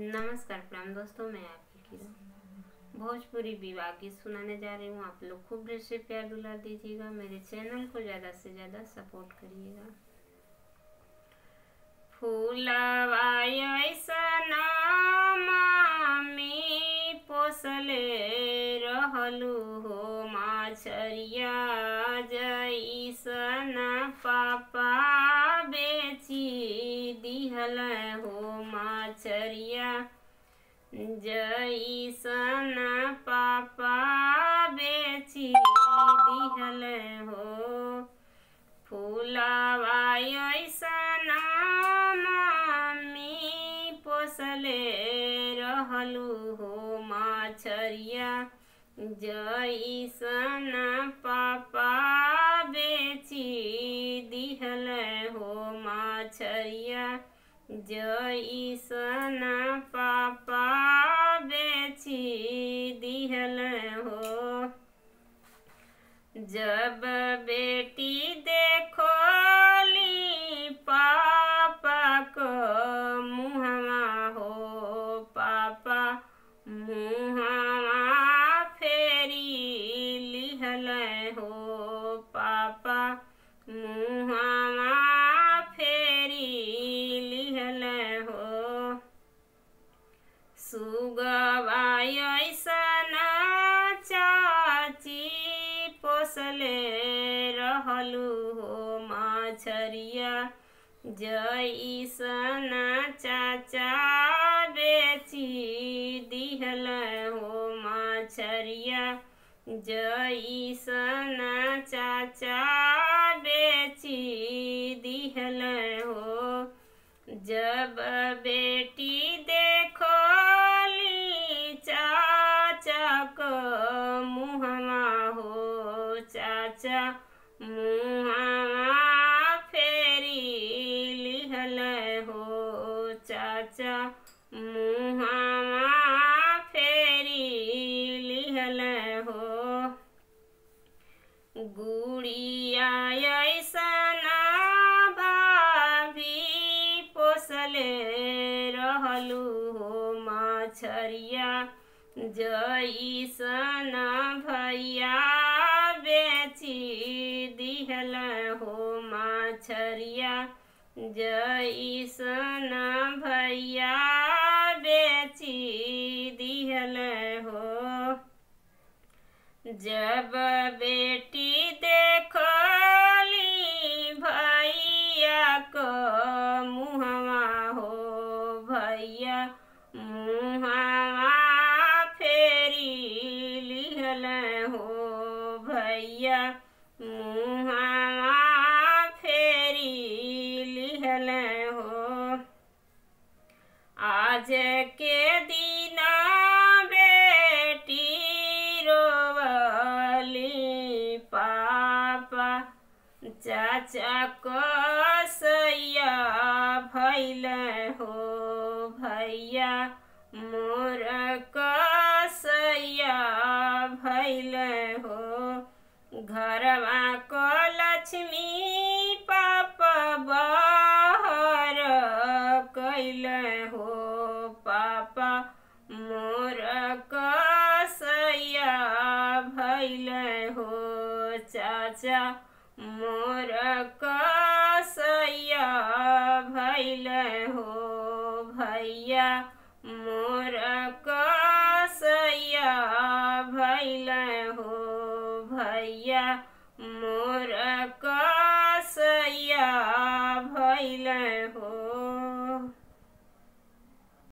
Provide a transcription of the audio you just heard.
नमस्कार प्रणाम दोस्तों, मैं आपकी किरण भोजपुरी विवाह गीत सुनाने जा रही हूँ। आप लोग खूब ढेर से प्यार दुलार दीजिएगा। मेरे चैनल को ज़्यादा से ज़्यादा सपोर्ट करिएगा। फूलवा अइसन मामी पोसले रहलू हो, माछरिया जइसन पापा बेची दिहल हो, माछरिया जइसन पापा बेची दिहल हो। फूलवा अइसन मामी पोसले रहलू हो, माछरिया जइसन पापा बेची दिहल हो, माछरिया जइसन पापा बेची दिहल हो। जब बेटी देखोली पापा को मुहमा हो, पापा मुहमा फेरी लिहल हो, पापा मुहमा फेरी लिहल हो। सुगवा अइसन चाची पोसले रहलू हो, माछरिया जइसन चाचा बेची दिहल हो, माछरिया जइसन चाचा बेची दिहल हो। जब बेटी देखोली चाचा को मुहमा हो, चाचा मुहमा फेरी लिहल हो, चाचा मुहमा फेरी लिहल हो। गुड़िया अइसन भाभी पोसले रहलू हो, माछरिया जइसन भैया बेची दिहल हो, माछरिया जइसन भैया बेची दिहल हो। जब बेटी देखोली भैया को मुहमा हो, भैया मुहमा फेरी लिहल हो, भैया मुहमा फेरी लिहल हो। आज के दिन बेटी रोवली पापा चाचा को सैया भैल हो, भैया मोर कसैया भैल हो। घरवा को लक्ष्मी पापा बाहर कैल हो, पापा मोर कसैया भैल हो, चाचा मोर कसैया भैल हो, भैया मोर कसैया भैल हो, भैया मोर कसैया भैल हो।